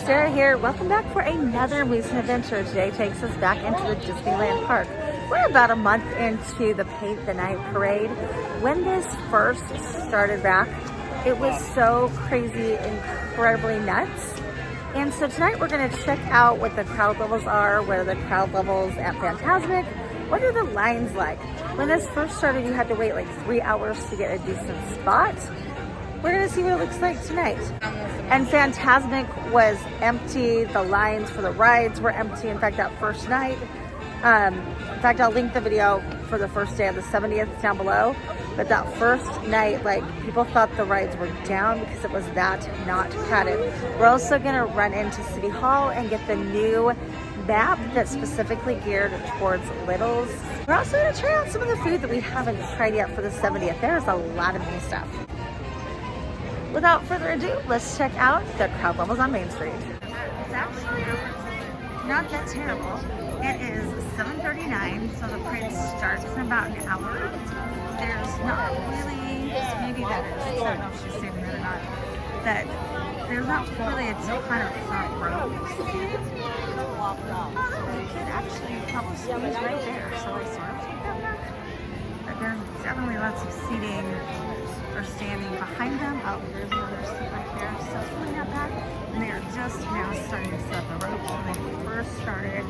Sarah here. Welcome back for another Moose and Adventure. Today takes us back into the Disneyland park. We're about a month into the Paint the Night parade. When this first started back, it was so crazy, incredibly nuts. And so tonight we're going to check out what the crowd levels are, what are the crowd levels at Fantasmic, what are the lines like. When this first started, you had to wait like 3 hours to get a decent spot. We're gonna see what it looks like tonight. And Fantasmic was empty. The lines for the rides were empty. In fact, that first night, in fact, I'll link the video for the first day of the 70th down below. But that first night, like, people thought the rides were down because it was that not crowded. We're also gonna run into City Hall and get the new map that's specifically geared towards littles. We're also gonna try out some of the food that we haven't tried yet for the 70th. There's a lot of new stuff. Without further ado, let's check out the crowd levels on Main Street. It's actually not that terrible. It is 7:39, so the parade starts in about an hour. There's not really, maybe that is, I don't know if she's saying that or not, that there's not really a ton of front row seating. The kid actually helped squeeze right there, so I sort of take that back. But there's definitely lots of seating or standing behind them. Oh, there's another seat right there, so it's really not bad. And they are just now starting to set the ropes. When they first started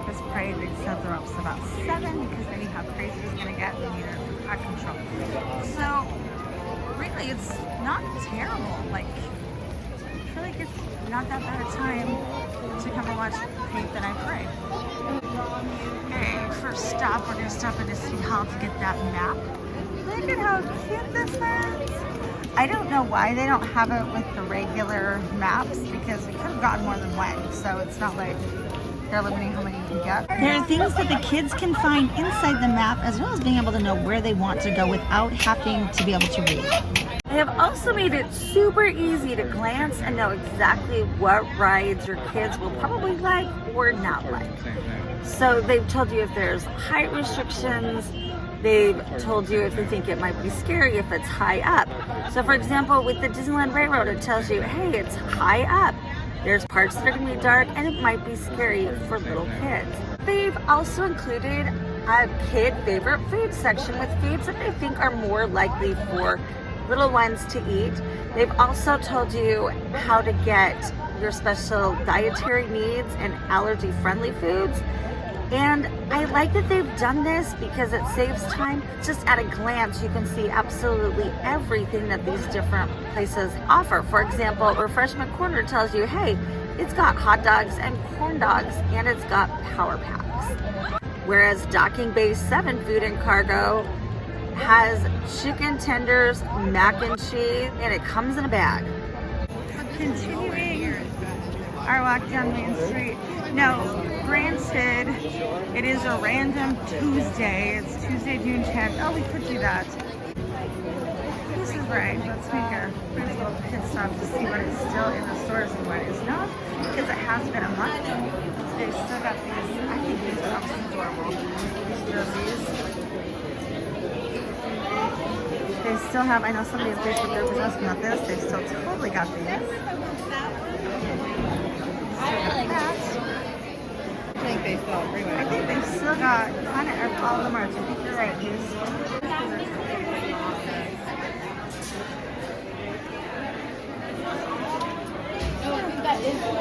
this parade, they set the ropes about 7 because they knew how crazy it was going to get and they needed it for crowd control. So really, it's not terrible. Like, I feel like it's not that bad a time to come and watch Paint the Night parade. Okay, first stop, we're going to stop at City Hall to get that map. Look at how cute this is. I don't know why they don't have it with the regular maps because we could have gotten more than one. So it's not like they're limiting how many you can get. There are things that the kids can find inside the map as well as being able to know where they want to go without having to be able to read. They have also made it super easy to glance and know exactly what rides your kids will probably like or not like. So they've told you if there's height restrictions. They've told you if you think it might be scary if it's high up. So for example, with the Disneyland Railroad, it tells you, hey, it's high up. There's parts that are gonna be dark and it might be scary for little kids. They've also included a kid favorite food section with foods that they think are more likely for little ones to eat. They've also told you how to get your special dietary needs and allergy-friendly foods. And I like that they've done this because it saves time. Just at a glance, you can see absolutely everything that these different places offer. For example, Refreshment Corner tells you, hey, it's got hot dogs and corn dogs, and it's got Power Packs. Whereas Docking Bay 7 Food and Cargo has chicken tenders, mac and cheese, and it comes in a bag. Continuing our walk down Main Street. Now, granted, it is a random Tuesday. It's Tuesday, June 10th. Oh, we could do that. This is right. Let's make a first little pit stop to see what is still in the stores and what is not. Because it has been a month. They still got these. I think these are absolutely adorable. These jerseys. They still have, I know somebody on Facebook group was asking about this. They've still totally got these. I think they've still got kind of all the merch. I think you're right, Goose.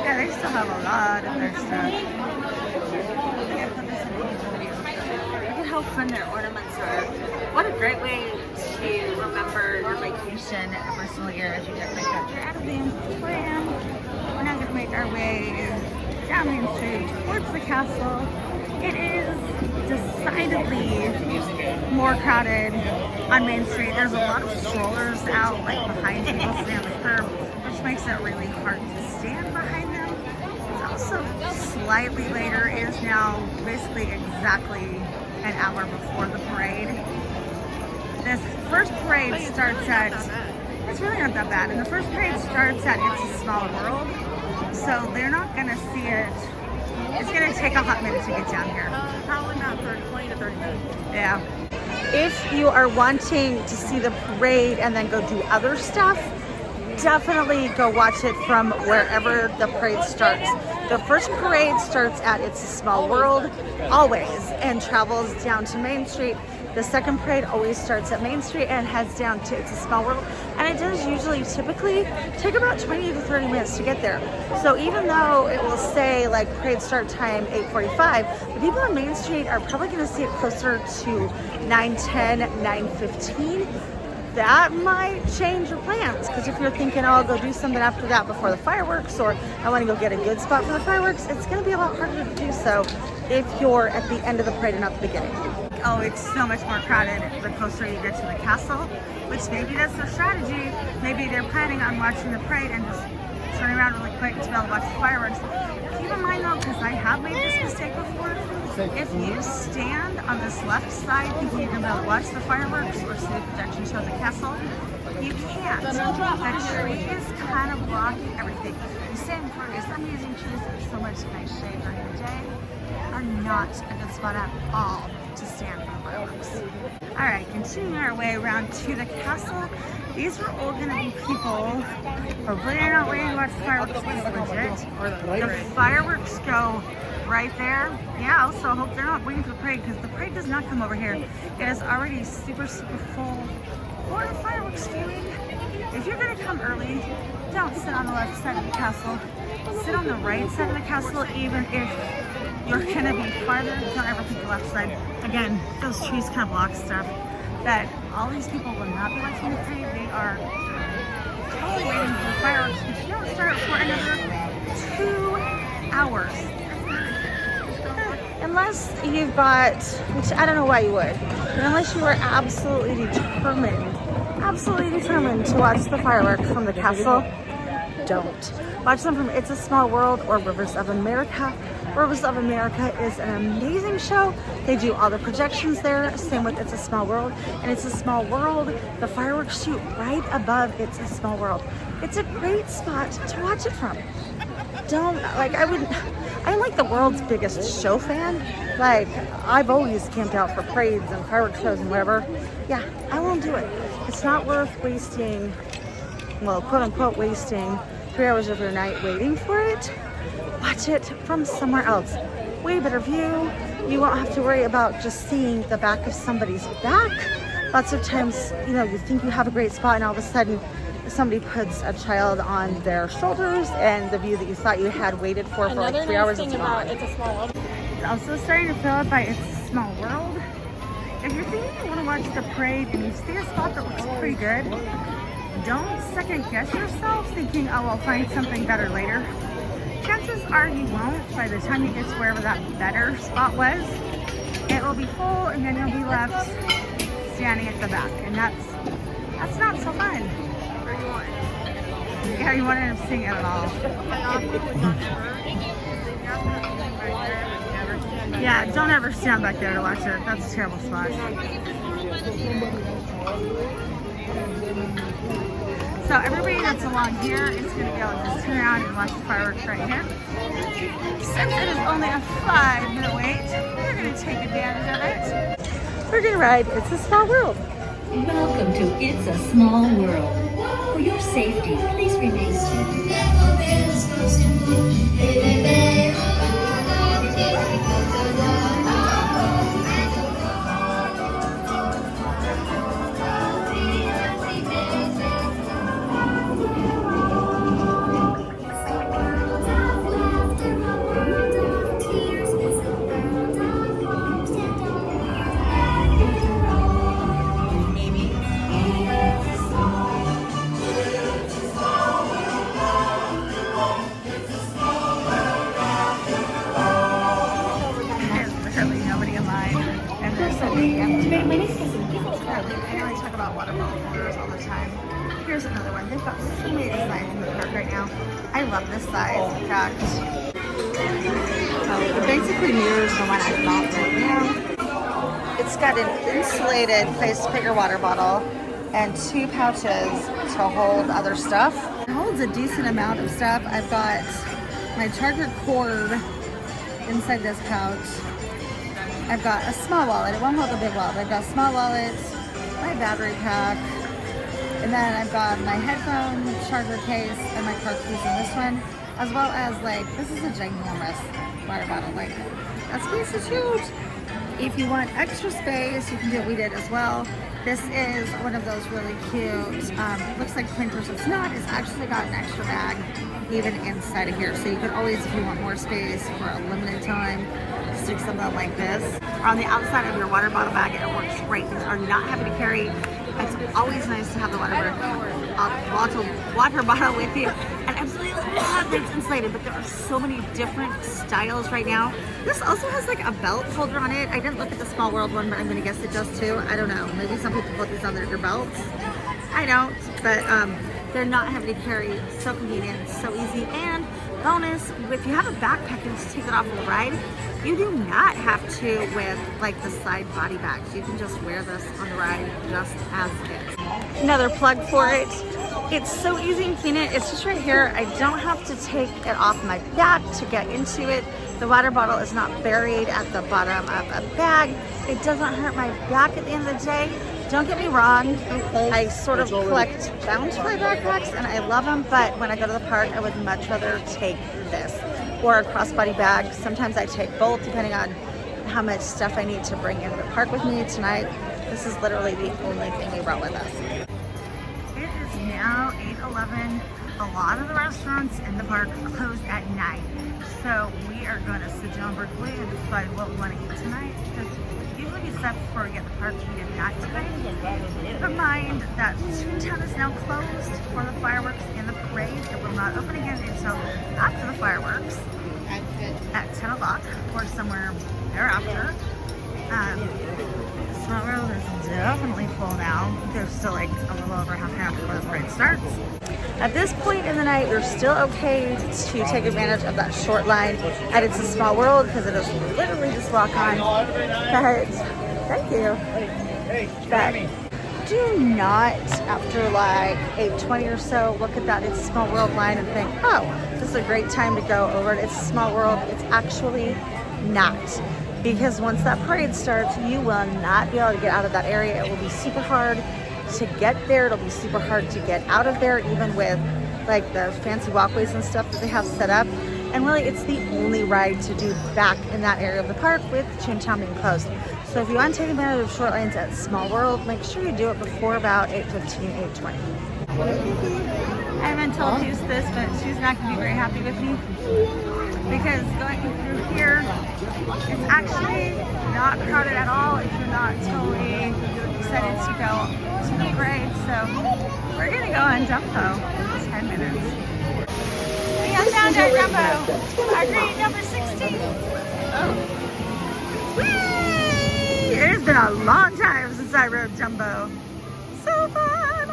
Yeah, they still have a lot of their stuff. Look at how fun their ornaments are. What a great way to remember your vacation every single year as you decorate that. You're out of the Emporium. We're now going to make our way down Main Street towards the castle. It is decidedly more crowded on Main Street. There's a lot of strollers out like behind people sitting on the curb, which makes it really hard to stand behind them. It's also slightly later. It is now basically exactly an hour before the parade. This first parade starts at, it's really not that bad, and the first parade starts at It's a Small World. So they're not going to see it. It's going to take a hot minute to get down here. Probably not 20 to 30 minutes. Yeah. If you are wanting to see the parade and then go do other stuff, definitely go watch it from wherever the parade starts. The first parade starts at It's a Small World, always, and travels down to Main Street. The second parade always starts at Main Street and heads down to It's a Small World. And it does usually typically take about 20 to 30 minutes to get there. So even though it will say like parade start time 8:45, the people on Main Street are probably going to see it closer to 9:10, 9:15. That might change your plans, because if you're thinking, oh, I'll go do something after that before the fireworks, or I want to go get a good spot for the fireworks, it's going to be a lot harder to do so if you're at the end of the parade and not the beginning. Oh, it's so much more crowded the closer you get to the castle, which maybe that's their strategy. Maybe they're planning on watching the parade and just turning around really quick to be able to watch the fireworks. Keep in mind though, because I have made this mistake before, if you stand on this left side thinking you're going to be able to watch the fireworks or see the projection show at the castle, you can't. That tree is kind of blocking everything. The same for these amazing trees that are so much nice shade during the day are not a good spot at all to stand for the fireworks. Alright, continuing our way around to the castle. These are all going to be people hopefully they're not waiting to watch the fireworks. It's legit. The fireworks go right there. Yeah, also hope they're not waiting for the parade, because the parade does not come over here. It is already super full for the fireworks viewing. If you're going to come early, don't sit on the left side of the castle. Sit on the right side of the castle, even if you're going to be farther. Don't ever pick the left side. Again, those trees kind of block stuff. That all these people will not be watching the parade. They are totally waiting for the fireworks, which don't start for another 2 hours. Unless you've got, which I don't know why you would, but unless you are absolutely determined to watch the fireworks from the castle, don't. Watch them from It's a Small World or Rivers of America. Rivers of America is an amazing show. They do all the projections there, same with It's a Small World. And It's a Small World, the fireworks shoot right above It's a Small World. It's a great spot to watch it from. I'm like the world's biggest show fan. Like, I've always camped out for parades and fireworks shows and whatever. Yeah, I won't do it. It's not worth wasting, well, quote unquote, wasting 3 hours of your night waiting for it. Watch it from somewhere else. Way better view. You won't have to worry about just seeing the back of somebody's back. Lots of times, you know, you think you have a great spot and all of a sudden somebody puts a child on their shoulders and the view that you thought you had waited for like 3 hours is gone. It's a Small World. It's also starting to fill up by It's a Small World. If you're thinking you want to watch the parade and you see a spot that looks pretty good, don't second guess yourself thinking, oh, I'll find something better later. Chances are you won't. By the time you get to wherever that better spot was, it will be full and then you'll be left standing at the back. And that's not so fun. Yeah, you won't end up seeing it at all. Yeah, don't ever stand back there to watch it. That's a terrible spot. So everybody that's along here is going to be able to just turn around and watch the fireworks right here. Since it is only a 5-minute wait, we're going to take advantage of it. We're going to ride It's a Small World. Welcome to It's a Small World. For your safety, please remain seated. Here's another one. They've got so many designs in the park right now. I love this size. In fact, it basically mirrors the one I've got right now. It's got an insulated place to put your water bottle and 2 pouches to hold other stuff. It holds a decent amount of stuff. I've got my charger cord inside this pouch. I've got a small wallet. It won't hold a big wallet. I've got a small wallet, my battery pack, And then I've got my headphone charger case and my car keys in this one, as well as like, this is a ginormous water bottle. Like, that space is huge. If you want extra space, you can do what we did as well. This is one of those really cute, looks like printers. It's not, it's actually got an extra bag even inside of here. So you can always, if you want more space for a limited time, stick something like this. Or on the outside of your water bottle bag, it works great. These are not heavy to carry. It's always nice to have the water bottle with you. And absolutely love that it's insulated, but there are so many different styles right now. This also has like a belt holder on it. I didn't look at the Small World one, but I'm gonna guess it does too. I don't know. Maybe some people put these on their belts. I don't, but they're not heavy to carry. So convenient, so easy. And bonus, if you have a backpack and just take it off on the ride, you do not have to with like the side body bags. You can just wear this on the ride just as is. Another plug for it. It's so easy and convenient. It's just right here. I don't have to take it off my back to get into it. The water bottle is not buried at the bottom of a bag. It doesn't hurt my back at the end of the day. Don't get me wrong, I sort of collect Boundfly backpacks and I love them, but when I go to the park, I would much rather take this or a crossbody bag. Sometimes I take both depending on how much stuff I need to bring into the park with me. Tonight, this is literally the only thing we brought with us. It is now 8:11. A lot of the restaurants in the park close at 9. So we are going to sit down briefly and decide what we want to eat tonight, because usually we set before we get to the park. We did not today. Keep in mind that Toontown is now closed for the fireworks and the parade. It will not open again until after the fireworks at 10 o'clock or somewhere thereafter. Small World is definitely full now. There's still like a little over half an hour before the parade starts. At this point in the night, you're still okay to take advantage of that short line at It's a Small World because it is literally just walk on. But thank you. But do not, after like 8:20 or so, look at that It's a Small World line and think, oh, this is a great time to go over to It's a Small World. It's actually not. Because once that parade starts, you will not be able to get out of that area. It will be super hard to get there. It'll be super hard to get out of there, even with like the fancy walkways and stuff that they have set up. And really, it's the only ride to do back in that area of the park with Toontown being closed. So if you want to take advantage of short lines at Small World, make sure you do it before about 8:15, 8:20. I haven't told Hughes this, but she's not going to be very happy with me because going through here, it's actually not crowded at all if you're not totally excited to go to the parade. So we're going to go on Jumbo in 10 minutes. We have found our Jumbo, our green number 16. Whee! It has been a long time since I rode Jumbo. So fun!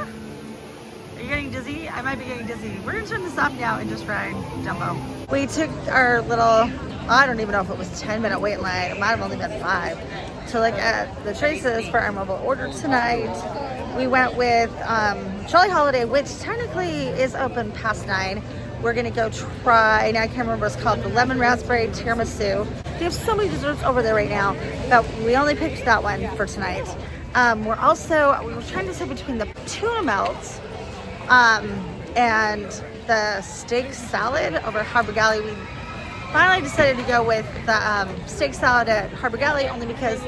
Are you getting dizzy? I might be getting dizzy. We're going to turn this off now and just ride Jumbo. We took our little, I don't even know if it was 10-minute wait line. It might have only been 5. To look at the choices for our mobile order tonight. We went with Jolly Holiday, which technically is open past 9. We're gonna go try, now I can't remember what it's called, the lemon raspberry tiramisu. They have so many desserts over there right now, but we only picked that one for tonight. We were trying to decide between the tuna melts and the steak salad over at Harbor Galley. We finally decided to go with the steak salad at Harbor Galley only because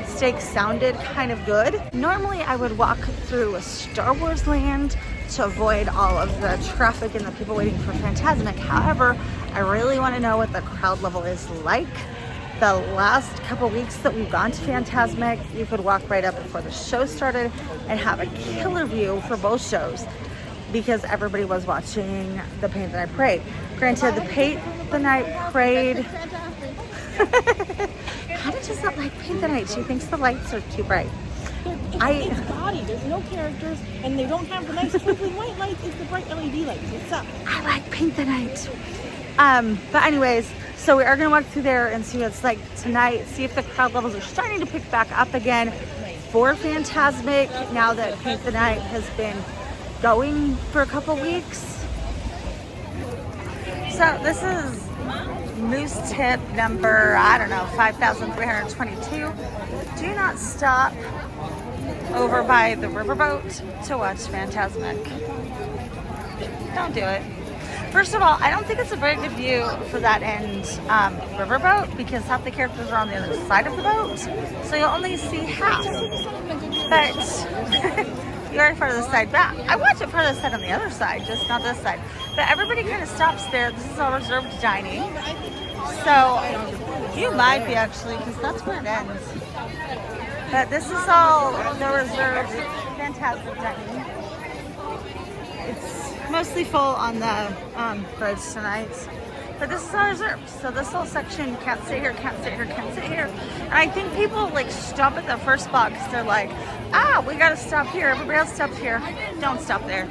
steak sounded kind of good. Normally I would walk through a Star Wars land to avoid all of the traffic and the people waiting for Fantasmic. However, I really want to know what the crowd level is like. The last couple weeks that we've gone to Fantasmic, you could walk right up before the show started and have a killer view for both shows because everybody was watching the Paint the Night Parade. Granted, the Paint the Night Parade, how did you not like Paint the Night? She thinks the lights are too bright. It's gaudy. There's no characters, and they don't have the nice twinkling white lights. It's the bright LED lights. What's up? I like Paint the Night. But anyways, so we are going to walk through there and see what it's like tonight, see if the crowd levels are starting to pick back up again for Fantasmic now that Paint the Night has been going for a couple weeks. So this is Moose tip number, I don't know, 5,322. Do not stop over by the riverboat to watch Fantasmic. Don't do it. First of all, I don't think it's a very good view for that end riverboat because half the characters are on the other side of the boat, so you'll only see half. But you are part of the side back. I watch it part of the side on the other side, just not this side. But everybody kind of stops there. This is all reserved dining. So you might be actually, because that's where it ends. But this is all the reserved Fantasmic dining. It's mostly full on the bridge tonight. But this is all reserved. So this whole section, you can't sit here, can't sit here, can't sit here. And I think people like stop at the first spot because they're like, we gotta stop here. Everybody else stopped here. Don't stop there.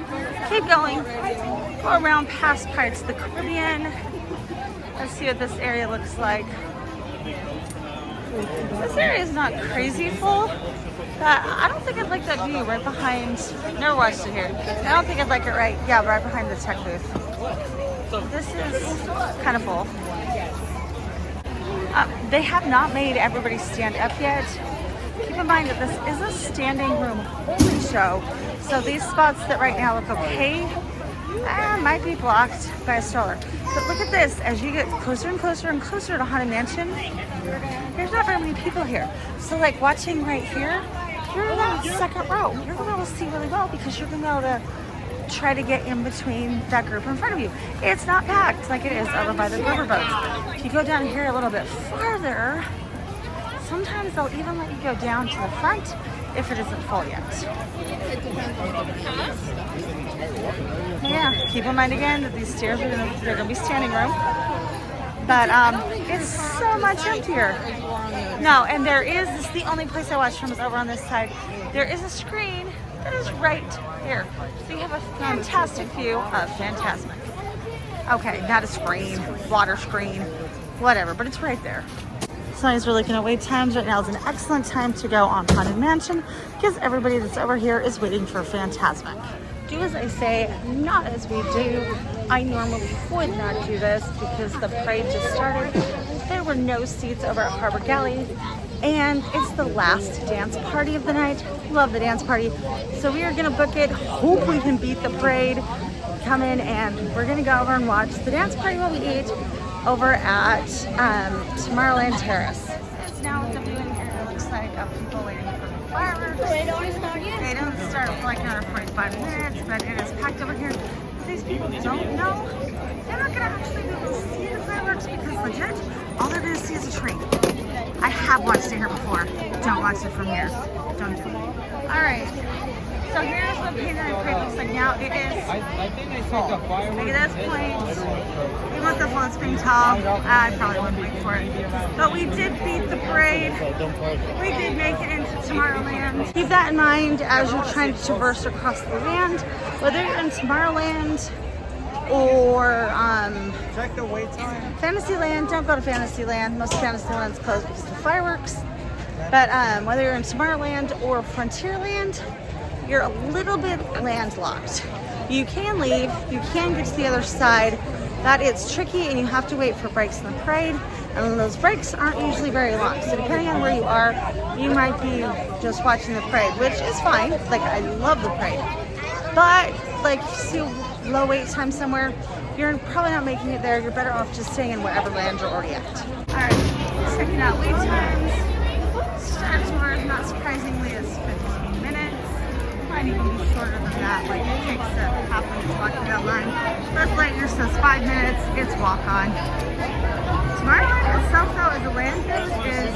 Keep going. Go around past Pirates of the Caribbean. Let's see what this area looks like. This area is not crazy full, but I don't think I'd like that view right behind. Never watched it here. I don't think I'd like it right behind the tech booth. This is kind of full. They have not made everybody stand up yet. Keep in mind that this is a standing room only show, so these spots that right now look okay might be blocked by a stroller. But look at this, as you get closer and closer and closer to Haunted Mansion, there's not very many people here. So like watching right here, you're in that second row. You're gonna be able to see really well because you're gonna be able to try to get in between that group in front of you. It's not packed like it is over by the riverboat. If you go down here a little bit farther, sometimes they'll even let you go down to the front if it isn't full yet. Yeah, keep in mind again that these stairs they're gonna be standing room. But it's so much emptier. No, and this is the only place I watch from is over on this side. There is a screen that is right here. So you have a fantastic view of Fantasmic. Okay, not a screen, water screen, whatever, but it's right there. So as we're looking at wait times, right now is an excellent time to go on Haunted Mansion because everybody that's over here is waiting for Fantasmic. Do as I say, not as we do. I normally would not do this because the parade just started. There were no seats over at Harbor Galley, and it's the last dance party of the night. Love the dance party. So we are gonna book it. Hope we can beat the parade. Come in and we're gonna go over and watch the dance party while we eat over at Tomorrowland Terrace. It's now what the viewing area looks like of people waiting for the fireworks. They don't start for like another 45 minutes, but it is packed over here. If these people don't know, they're not gonna actually be able to see the fireworks because legit, all they're gonna see is a tree. I have watched it here before. Don't watch it from here. Don't do it. All right. So here's what Painted and Parade looks like now. It is full. Look at this point. Even with the floats being tall, I probably wouldn't wait for it. But we did beat the parade. We did make it into Tomorrowland. Keep that in mind as you're trying to traverse across the land. Whether you're in Tomorrowland or check the wait time. Fantasyland, don't go to Fantasyland. Most Fantasyland's closed because of the fireworks. But whether you're in Tomorrowland or Frontierland, you're a little bit landlocked. You can leave, you can get to the other side, but it's tricky and you have to wait for breaks in the parade, and those breaks aren't usually very long. So depending on where you are, you might be just watching the parade, which is fine. Like, I love the parade. But like, if you see low wait time somewhere, you're probably not making it there. You're better off just staying in whatever land you're already at. All right, checking out wait times. Star Tours, not surprisingly, is 15 minutes. Might even be shorter than that. Like, it takes half an hour walking that line. Buzz Lightyear says 5 minutes. It's walk on. Tomorrowland itself, though, as a land goes, is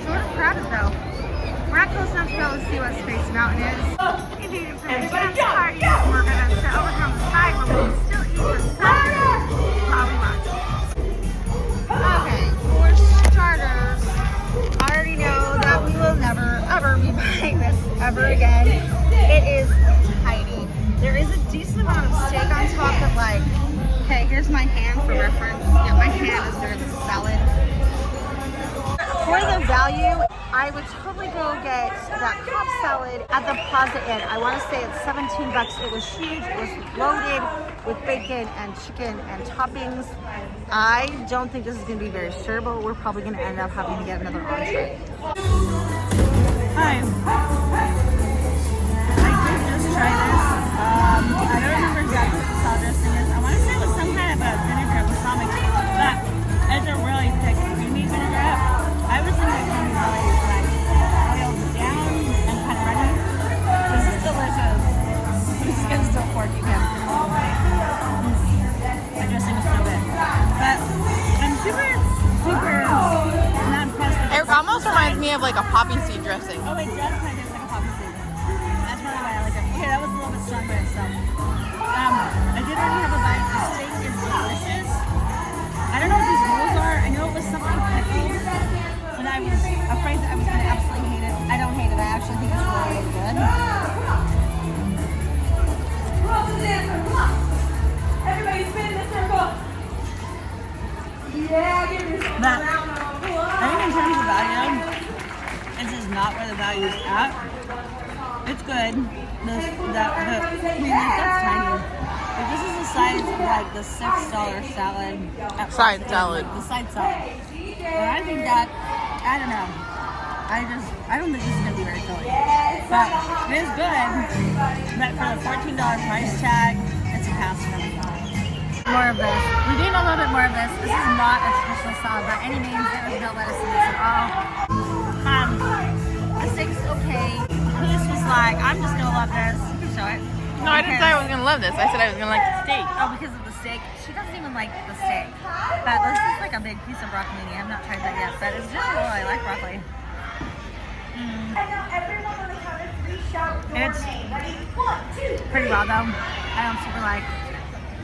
sort of crowded, though. We're not close enough to be able to see what Space Mountain is. If you for the dance party, we're gonna sit over here on the side where we can still eat the salad while we watch. Okay, for starters, I already know that we will never ever be buying this ever again. It is tiny. There is a decent amount of steak on top, but like, okay, here's my hand for reference. Yeah, my hand is there in the salad. For the value, I would totally go get that Cobb salad at the Plaza Inn. I want to say it's $17. It was huge. It was loaded with bacon and chicken and toppings. I don't think this is going to be very shareable. We're probably going to end up having to get another entree. Hi. try this. I don't remember exactly what the salad dressing is. I want to say it was some kind of a vinegar balsamic, but it's a really thick, creamy vinaigrette. I was thinking it was going to be really like oiled down and kind of runny. This is delicious. This is still pork again. The dressing is so good. But I'm super not impressed with It almost reminds me of like a poppy seed dressing. Oh, it does kind of taste like a poppy seed. That's really why I like it. Okay, that was a little bit strong by itself. I did already have a bite. The steak is delicious. I don't know what these rules are. I know it was something pickle, and I was afraid that I was going to absolutely hate it. I don't hate it. I actually think it's really, really good. Everybody spin in the circle. Yeah, give me some. But I think in terms of value, this is not where the value is at. It's good. That's tiny. But this is the size of like the $6 salad. Side salad. The side salad. And I think that, I don't know. I don't think this is going to be very filling. But it is good. But for the $14 price tag, it's a pass for me. More of this. We need a little bit more of this. This is not a traditional salad by any means. There is no lettuce in this at all. The steak's okay. This was like, I'm just gonna love this. You can show it. No, I didn't say I was gonna love this. I said I was gonna like the steak. Oh, because of the steak? She doesn't even like the steak. But this is like a big piece of broccolini. I've not tried that yet, but it's just cool. I like broccoli. It's pretty raw though. I don't super like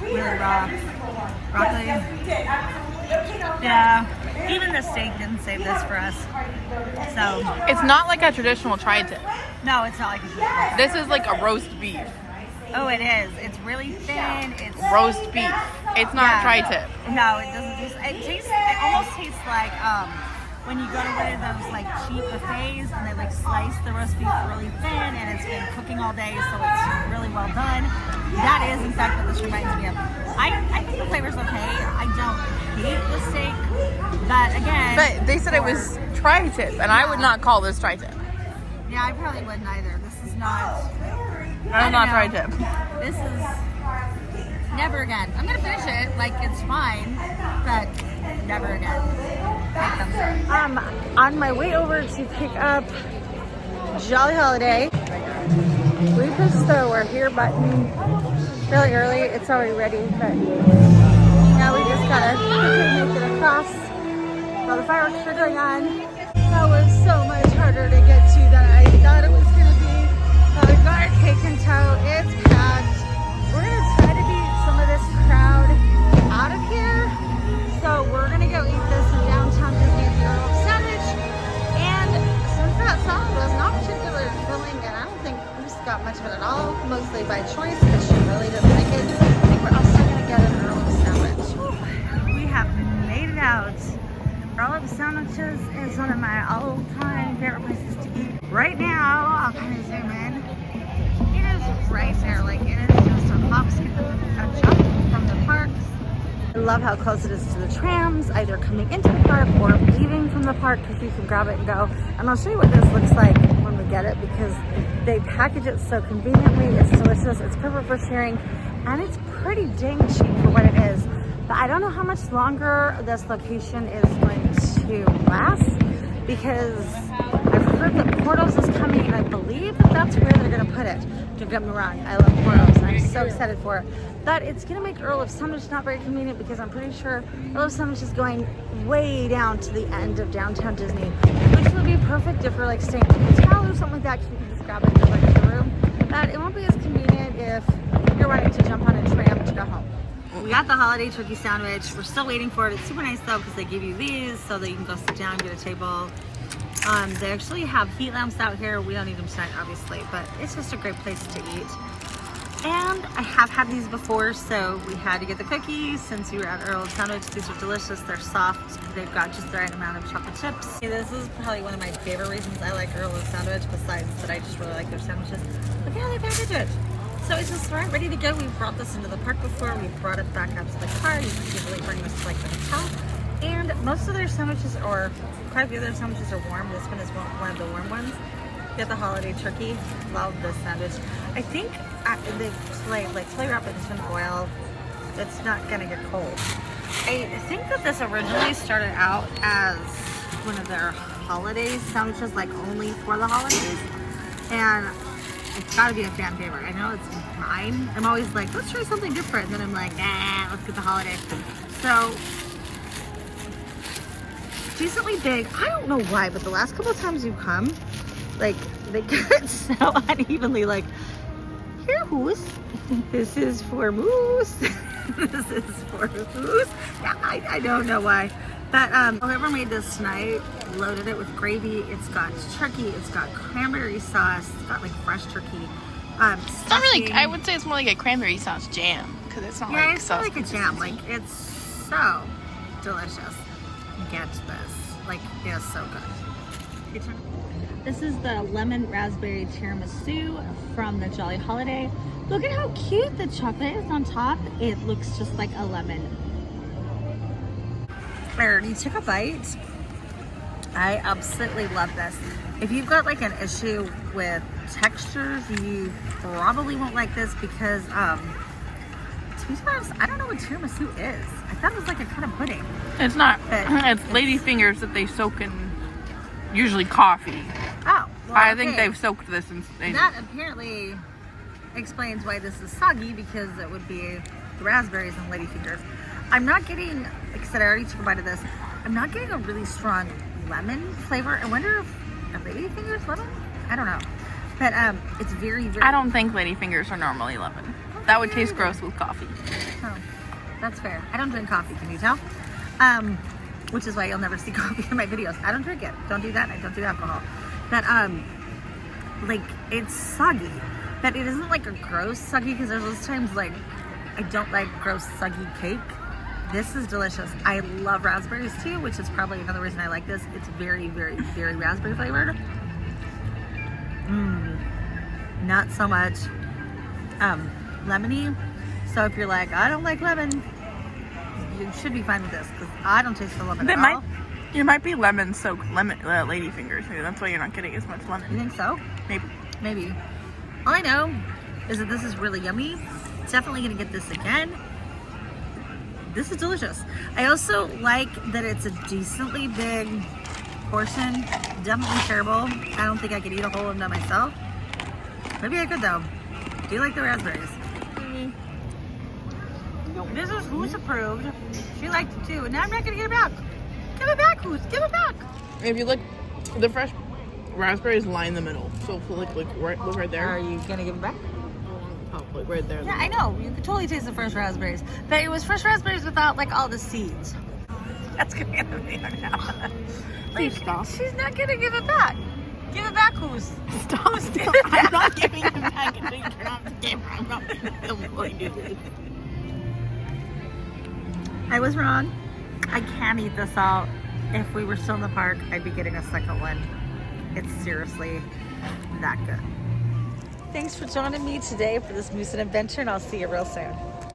really raw broccoli. Yeah, even the steak didn't save this for us. So It's not like a traditional tri-tip. no, it's not like a This is like a roast beef. Oh, it is. It's really thin. It's Roast beef. It's not Yeah. tri-tip. No, it doesn't taste. It almost tastes like when you go to one of those like cheap buffets and they like slice the roast beef really thin and it's been cooking all day, so it's really well done. That is in fact what this reminds me of. I think the flavor's okay. I don't hate the steak, but again. But they said it was tri-tip, and I would not call this tri-tip. Yeah, I probably wouldn't either. This is not. I'm not know. tri-tip. This is never again. I'm gonna finish it. Like it's fine, but never again. Big thumbs up. On my way over to pick up Jolly Holiday, we pushed the "We're Here" button really early. It's already ready, but now we just gotta quickly make it across while the fireworks are going on. That was so much harder to get to than I thought it was gonna be. But we've got our cake in tow. It's packed. We're gonna try to beat some of this crowd out of here. So we're gonna go eat this in downtown Disney at the Earl Sandwich. And since that salad was not particularly filling, and I don't think Bruce got much of it at all, mostly by choice because she really didn't like it, I think we're also gonna get an Earl Sandwich. We have made it out. Earl Sandwiches is one of my all-time favorite places to eat. Right now, I'll kind of zoom in. It is right there, like it is just a hop, skip, and a jump from the parks. I love how close it is to the trams, either coming into the park or leaving from the park because you can grab it and go. And I'll show you what this looks like when we get it because they package it so conveniently. It's delicious, it's perfect for sharing, and it's pretty dang cheap for what it is. But I don't know how much longer this location is going to last because I've heard that Portals is coming and I believe that that's where they're going to put it. Don't get me wrong, I love Portals and I'm so excited for it. But it's going to make Earl of Sandwich not very convenient because I'm pretty sure Earl of Sandwich is going way down to the end of downtown Disney, which would be perfect if we're like staying in a hotel or something like that because we can just grab it and go back to the room. But it won't be as convenient if you're wanting to jump on a tram to go home. We got the holiday turkey sandwich. We're still waiting for it. It's super nice though because they give you these so that you can go sit down, get a table. They actually have heat lamps out here. We don't need them tonight, obviously, but it's just a great place to eat. And I have had these before, so we had to get the cookies since we were at Earl Sandwich. These are delicious. They're soft. They've got just the right amount of chocolate chips. This is probably one of my favorite reasons I like Earl Sandwich, besides that I just really like their sandwiches. Look at how they package it. So it's just right, ready to go. We brought this into the park before. We brought it back up to the car. You can usually bring this to like the hotel. And most of their sandwiches, or quite a few of their sandwiches are warm. This one is one of the warm ones. Get the holiday turkey. Love this sandwich. I think they play wrap it in tin foil. It's not gonna get cold. I think that this originally started out as one of their holiday sandwiches, like only for the holidays, and it's got to be a fan favorite. I know it's mine. I'm always like, let's try something different. And then I'm like, nah, let's get the holiday. So, decently big. I don't know why, but the last couple of times you've come, like, they get so unevenly, like, here, Moose. This is for Moose. This is for Moose. Yeah, I don't know why. But whoever made this tonight loaded it with gravy. It's got turkey. It's got cranberry sauce. It's got like fresh turkey. It's not really. I would say it's more like a cranberry sauce jam because it's not like it's sauce. not like a jam. Like it's so delicious. Get this. Like it is so good. This is the lemon raspberry tiramisu from the Jolly Holiday. Look at how cute the chocolate is on top. It looks just like a lemon. I already took a bite. I absolutely love this. If you've got like an issue with textures, you probably won't like this because, to be honest, I don't know what tiramisu is. I thought it was like a kind of pudding. It's not. It's lady fingers that they soak in usually coffee. Oh, well, I think they've soaked this in. That apparently explains why this is soggy because it would be the raspberries and ladyfingers. I'm not getting, like I said, I already took a bite of this. I'm not getting a really strong lemon flavor. I wonder if ladyfingers lemon? I don't know. But it's very, very... I don't think ladyfingers are normally lemon. That would taste gross with coffee. Oh, that's fair. I don't drink coffee, can you tell? Which is why you'll never see coffee in my videos. I don't drink it. Don't do that. I don't do alcohol. But, like, it's soggy. But it isn't like a gross soggy because there's those times, like, I don't like gross soggy cake. This is delicious. I love raspberries too, which is probably another reason I like this. It's very, very, very raspberry flavored. Not so much lemony. So if you're like, I don't like lemon, you should be fine with this because I don't taste the lemon at all. It might be lemon soaked ladyfingers. Maybe that's why you're not getting as much lemon. You think so? Maybe. All I know is that this is really yummy. Definitely gonna get this again. This is delicious. I also like that it's a decently big portion. Definitely shareable. I don't think I could eat a whole of them myself. Maybe I could though. Do you like the raspberries? This is who's approved. She liked it too. And now I'm not gonna get it back. Give it back, who's? Give it back. If you look, the fresh raspberries lie in the middle. So look right there. Are you gonna give it back? Oh, look right there. Yeah, I know. You could totally taste the fresh raspberries. But it was fresh raspberries without like all the seeds. That's gonna get me now. Please stop. She's not gonna give it back. Give it back, who's? Stop. I'm not giving it back until you turn off the camera. I'm not going to do this. I was wrong. I can't eat this all. If we were still in the park, I'd be getting a second one. It's seriously that good. Thanks for joining me today for this Moose and Adventure, and I'll see you real soon.